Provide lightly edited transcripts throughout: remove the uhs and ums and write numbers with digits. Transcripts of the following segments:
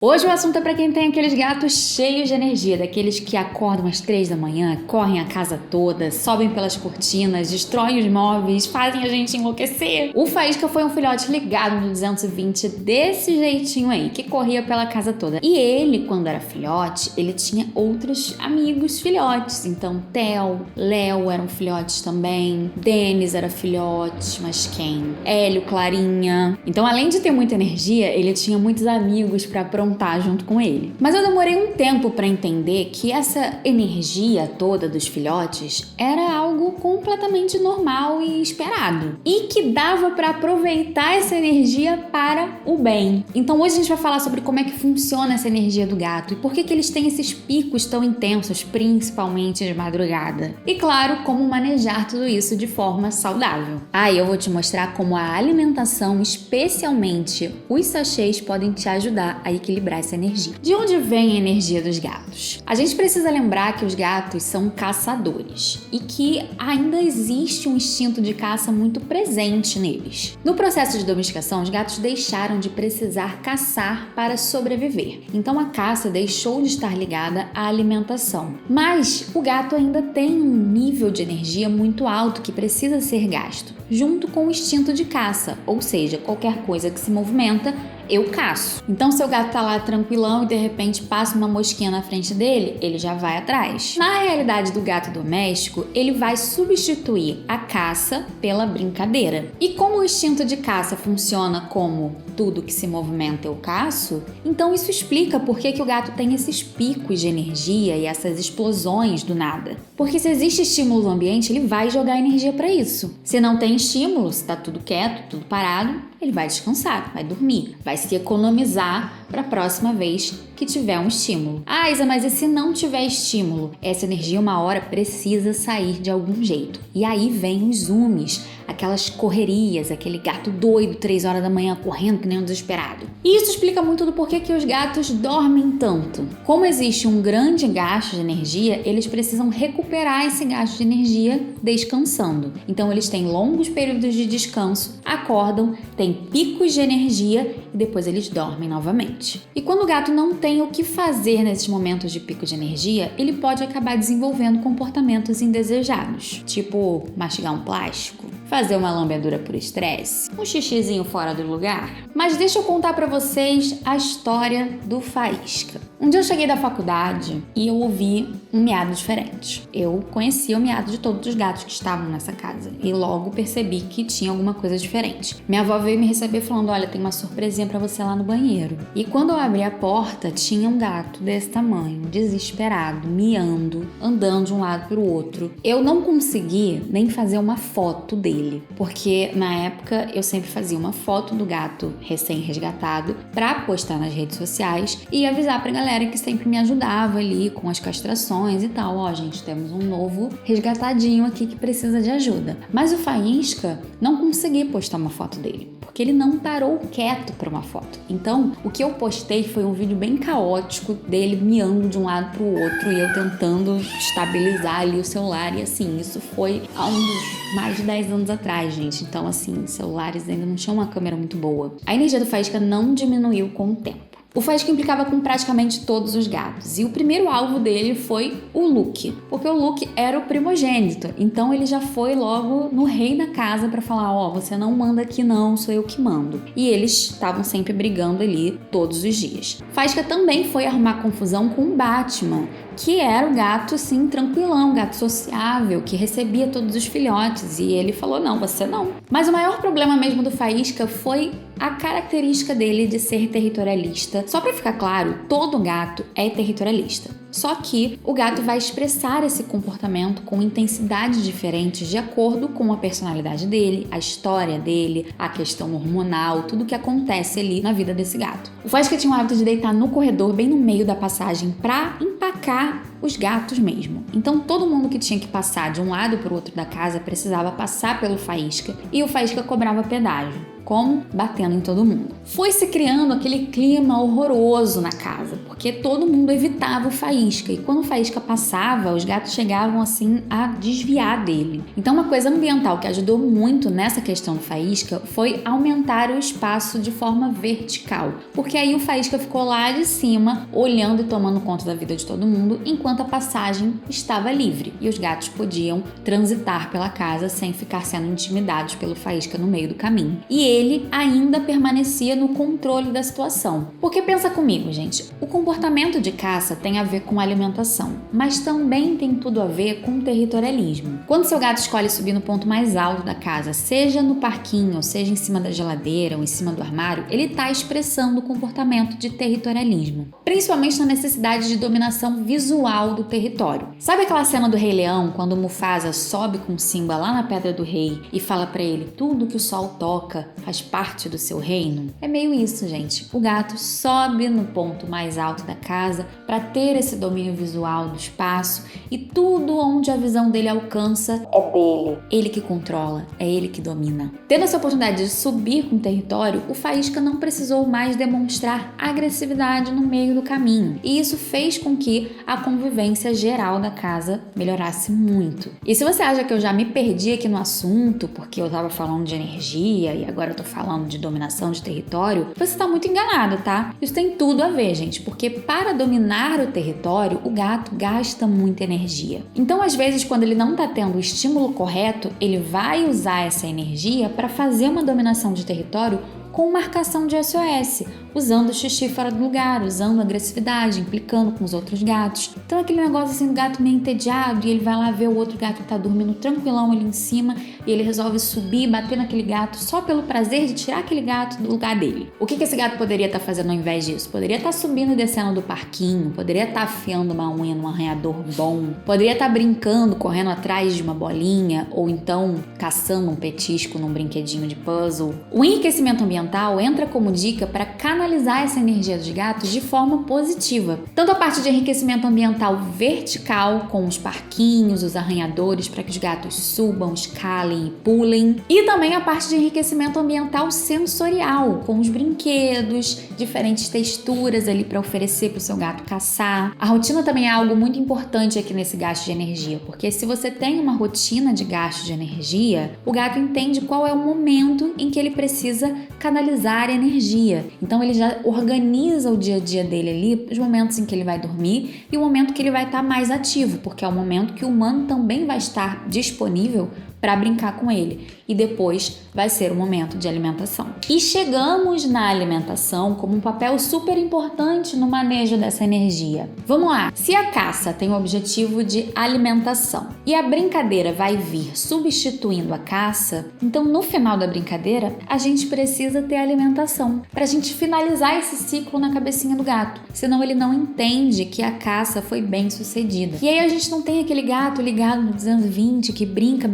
Hoje o assunto é para quem tem aqueles gatos cheios de energia, daqueles que acordam às 3 da manhã, correm a casa toda, sobem pelas cortinas, destroem os móveis, fazem a gente enlouquecer. O Faísca foi um filhote ligado no 220 desse jeitinho aí, que corria pela casa toda. E ele, quando era filhote, ele tinha outros amigos filhotes. Então, Theo, Léo eram filhotes também, Denis era filhote, mas quem? Hélio, Clarinha. Então, além de ter muita energia, ele tinha muitos amigos para aprontar junto com ele. Mas eu demorei um tempo para entender que essa energia toda dos filhotes era algo completamente normal e esperado. E que dava para aproveitar essa energia para o bem. Então hoje a gente vai falar sobre como é que funciona essa energia do gato e por que eles têm esses picos tão intensos, principalmente de madrugada. E claro, como manejar tudo isso de forma saudável. Aí eu vou te mostrar como a alimentação, especialmente os sachês, podem te ajudar a equilibrar essa energia. De onde vem a energia dos gatos? A gente precisa lembrar que os gatos são caçadores e que ainda existe um instinto de caça muito presente neles. No processo de domesticação, os gatos deixaram de precisar caçar para sobreviver. Então a caça deixou de estar ligada à alimentação. Mas o gato ainda tem um nível de energia muito alto que precisa ser gasto, junto com o instinto de caça, ou seja, qualquer coisa que se movimenta, eu caço. Então, seu gato tá lá tranquilão e de repente passa uma mosquinha na frente dele, ele já vai atrás. Na realidade do gato doméstico, ele vai substituir a caça pela brincadeira. E como o instinto de caça funciona como tudo que se movimenta eu caço, então isso explica por que o gato tem esses picos de energia e essas explosões do nada. Porque se existe estímulo no ambiente, ele vai jogar energia para isso. Se não tem estímulo, se tá tudo quieto, tudo parado, ele vai descansar, vai dormir, vai se economizar para a próxima vez que tiver um estímulo. Ah, Isa, mas e se não tiver estímulo? Essa energia uma hora precisa sair de algum jeito. E aí vem os zoomies, aquelas correrias, aquele gato doido 3 horas da manhã correndo que nem um desesperado. E isso explica muito do porquê que os gatos dormem tanto. Como existe um grande gasto de energia, eles precisam recuperar esse gasto de energia descansando. Então eles têm longos períodos de descanso, acordam, têm picos de energia e depois eles dormem novamente. E quando o gato não tem o que fazer nesses momentos de pico de energia, ele pode acabar desenvolvendo comportamentos indesejados, tipo mastigar um plástico, fazer uma lambedura por estresse, um xixizinho fora do lugar. Mas deixa eu contar pra vocês a história do Faísca. Um dia eu cheguei da faculdade e eu ouvi um miado diferente. Eu conhecia o miado de todos os gatos que estavam nessa casa e logo percebi que tinha alguma coisa diferente. Minha avó veio me receber falando, olha, tem uma surpresinha pra você lá no banheiro. E quando eu abri a porta, tinha um gato desse tamanho, desesperado, miando, andando de um lado pro outro. Eu não consegui nem fazer uma foto dele, porque na época eu sempre fazia uma foto do gato recém-resgatado pra postar nas redes sociais e avisar pra galera que sempre me ajudava ali com as castrações e tal. Ó, gente, temos um novo resgatadinho aqui que precisa de ajuda. Mas o Faísca não consegui postar uma foto dele, porque ele não parou quieto para uma foto. Então, o que eu postei foi um vídeo bem caótico dele miando de um lado pro outro e eu tentando estabilizar ali o celular. E assim, isso foi há uns mais de 10 anos atrás, gente. Então, assim, celulares ainda não tinham uma câmera muito boa. A energia do Faísca não diminuiu com o tempo. O Faísca implicava com praticamente todos os gatos e o primeiro alvo dele foi o Luke, porque o Luke era o primogênito, então ele já foi logo no rei da casa para falar, ó, você não manda aqui não, sou eu que mando. E eles estavam sempre brigando ali todos os dias. Faísca também foi arrumar confusão com o Batman, que era o gato, assim, tranquilão, gato sociável, que recebia todos os filhotes. E ele falou, não, você não. Mas o maior problema mesmo do Faísca foi a característica dele de ser territorialista. Só pra ficar claro, todo gato é territorialista. Só que o gato vai expressar esse comportamento com intensidades diferentes de acordo com a personalidade dele, a história dele, a questão hormonal, tudo que acontece ali na vida desse gato. O Faísca tinha o hábito de deitar no corredor, bem no meio da passagem, pra empacar os gatos mesmo. Então todo mundo que tinha que passar de um lado para o outro da casa precisava passar pelo Faísca e o Faísca cobrava pedágio. Como? Batendo em todo mundo. Foi se criando aquele clima horroroso na casa, porque todo mundo evitava o faísca, e quando o faísca passava, os gatos chegavam assim a desviar dele. Então uma coisa ambiental que ajudou muito nessa questão do faísca foi aumentar o espaço de forma vertical, porque aí o faísca ficou lá de cima, olhando e tomando conta da vida de todo mundo, enquanto a passagem estava livre e os gatos podiam transitar pela casa sem ficar sendo intimidados pelo faísca no meio do caminho. E ele ainda permanecia no controle da situação. Porque pensa comigo, gente, o comportamento de caça tem a ver com alimentação, mas também tem tudo a ver com territorialismo. Quando seu gato escolhe subir no ponto mais alto da casa, seja no parquinho, seja em cima da geladeira ou em cima do armário, ele está expressando o comportamento de territorialismo, principalmente na necessidade de dominação visual do território. Sabe aquela cena do Rei Leão, quando o Mufasa sobe com Simba lá na Pedra do Rei e fala pra ele: tudo que o sol toca faz parte do seu reino? É meio isso, gente. O gato sobe no ponto mais alto da casa para ter esse domínio visual do espaço, e tudo onde a visão dele alcança é dele. Ele que controla, é ele que domina. Tendo essa oportunidade de subir com o território, o faísca não precisou mais demonstrar agressividade no meio do caminho, e isso fez com que a convivência geral da casa melhorasse muito. E se você acha que eu já me perdi aqui no assunto, porque eu estava falando de energia e agora eu tô falando de dominação de território, você tá muito enganado, tá? Isso tem tudo a ver, gente, porque para dominar o território, o gato gasta muita energia. Então, às vezes, quando ele não tá tendo o estímulo correto, ele vai usar essa energia para fazer uma dominação de território com marcação de SOS, usando o xixi fora do lugar, usando agressividade, implicando com os outros gatos. Então aquele negócio assim do gato meio entediado, e ele vai lá ver o outro gato que tá dormindo tranquilão ali em cima, e ele resolve subir e bater naquele gato só pelo prazer de tirar aquele gato do lugar dele. O que esse gato poderia estar fazendo ao invés disso? Poderia estar subindo e descendo do parquinho, poderia estar afiando uma unha num arranhador bom, poderia estar brincando, correndo atrás de uma bolinha, ou então caçando um petisco num brinquedinho de puzzle. O enriquecimento ambiental entra como dica para canalizar essa energia dos gatos de forma positiva. Tanto a parte de enriquecimento ambiental vertical, com os parquinhos, os arranhadores para que os gatos subam, escalem e pulem, e também a parte de enriquecimento ambiental sensorial, com os brinquedos, diferentes texturas ali para oferecer para o seu gato caçar. A rotina também é algo muito importante aqui nesse gasto de energia, porque se você tem uma rotina de gasto de energia, o gato entende qual é o momento em que ele precisa canalizar a energia. Então ele já organiza o dia a dia dele ali, os momentos em que ele vai dormir e o momento que ele vai estar mais ativo, porque é o momento que o humano também vai estar disponível para brincar com ele. E depois vai ser o momento de alimentação. E chegamos na alimentação como um papel super importante no manejo dessa energia. Vamos lá! Se a caça tem o objetivo de alimentação e a brincadeira vai vir substituindo a caça, então no final da brincadeira a gente precisa ter alimentação para a gente finalizar esse ciclo na cabecinha do gato. Senão ele não entende que a caça foi bem sucedida. E aí a gente não tem aquele gato ligado no 220 que brinca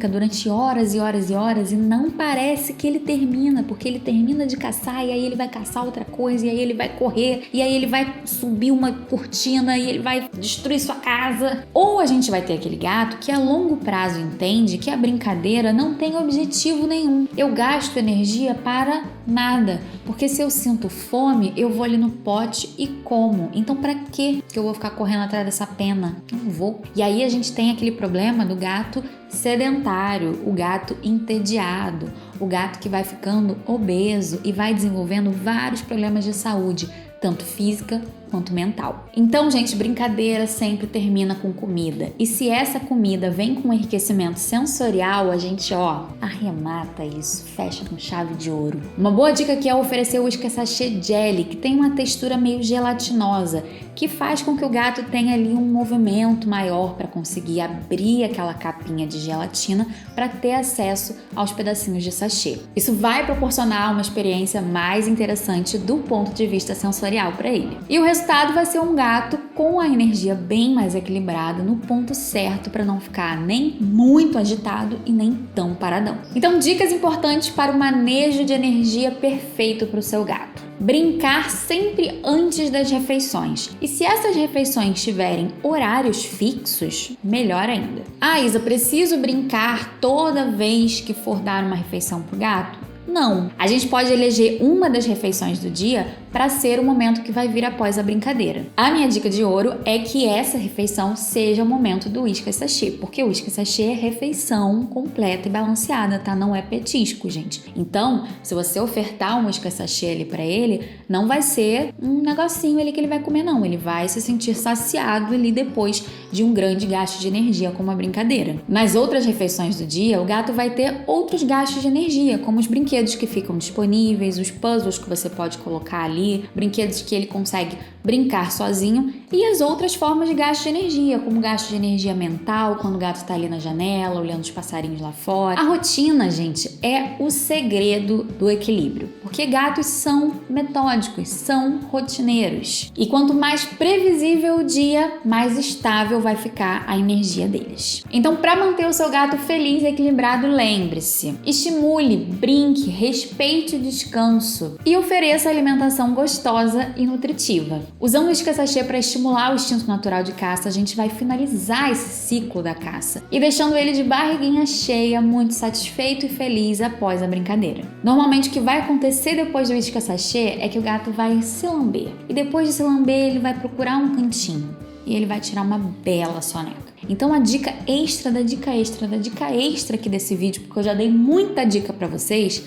durante horas e horas e horas e não parece que ele termina, porque ele termina de caçar e aí ele vai caçar outra coisa, e aí ele vai correr, e aí ele vai subir uma cortina e ele vai destruir sua casa. Ou a gente vai ter aquele gato que a longo prazo entende que a brincadeira não tem objetivo nenhum. Eu gasto energia para nada, porque se eu sinto fome, eu vou ali no pote e como. Então pra que eu vou ficar correndo atrás dessa pena? Não vou. E aí a gente tem aquele problema do gato sedentário, o gato entediado, o gato que vai ficando obeso e vai desenvolvendo vários problemas de saúde, tanto física quanto mental. Então, gente, brincadeira sempre termina com comida. E se essa comida vem com enriquecimento sensorial, a gente, arremata isso, fecha com chave de ouro. Uma boa dica aqui é oferecer o Whiskas Sachê Jelly, que tem uma textura meio gelatinosa, que faz com que o gato tenha ali um movimento maior para conseguir abrir aquela capinha de gelatina para ter acesso aos pedacinhos de sachê. Isso vai proporcionar uma experiência mais interessante do ponto de vista sensorial para ele. E o resultado vai ser um gato com a energia bem mais equilibrada no ponto certo para não ficar nem muito agitado e nem tão paradão. Então, dicas importantes para o manejo de energia perfeito para o seu gato. Brincar sempre antes das refeições. E se essas refeições tiverem horários fixos, melhor ainda. Isa, preciso brincar toda vez que for dar uma refeição pro gato? Não. A gente pode eleger uma das refeições do dia para ser o momento que vai vir após a brincadeira. A minha dica de ouro é que essa refeição seja o momento do Whiskas Sachê, porque o Whiskas Sachê é refeição completa e balanceada, tá? Não é petisco, gente. Então, se você ofertar um Whiskas Sachê ali para ele, não vai ser um negocinho ali que ele vai comer, não. Ele vai se sentir saciado ali depois de um grande gasto de energia, como a brincadeira. Nas outras refeições do dia, o gato vai ter outros gastos de energia, como os brinquedos que ficam disponíveis, os puzzles que você pode colocar ali, brinquedos que ele consegue brincar sozinho e as outras formas de gasto de energia, como gasto de energia mental, quando o gato está ali na janela, olhando os passarinhos lá fora. A rotina, gente, é o segredo do equilíbrio, porque gatos são metódicos, são rotineiros. E quanto mais previsível o dia, mais estável vai ficar a energia deles. Então, para manter o seu gato feliz e equilibrado, lembre-se, estimule, brinque, respeite o descanso e ofereça alimentação gostosa e nutritiva. Usando o Whiskas Sachê para estimular o instinto natural de caça, a gente vai finalizar esse ciclo da caça e deixando ele de barriguinha cheia, muito satisfeito e feliz após a brincadeira. Normalmente o que vai acontecer depois do Whiskas Sachê é que o gato vai se lamber e depois de se lamber ele vai procurar um cantinho e ele vai tirar uma bela soneca. Então a dica extra da dica extra da dica extra aqui desse vídeo, porque eu já dei muita dica pra vocês,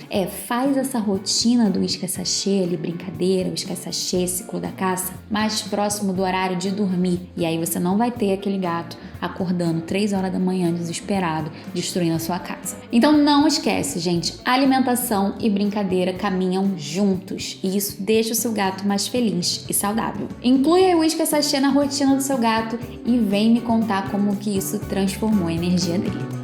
faz essa rotina do Whiskas Sachê ali, brincadeira, Whiskas Sachê, ciclo da caça, mais próximo do horário de dormir. E aí você não vai ter aquele gato acordando 3 horas da manhã desesperado, destruindo a sua casa. Então não esquece, gente, alimentação e brincadeira caminham juntos e isso deixa o seu gato mais feliz e saudável. Inclui o Whiskas Sachê na rotina do seu gato e vem me contar como que isso transformou a energia dele.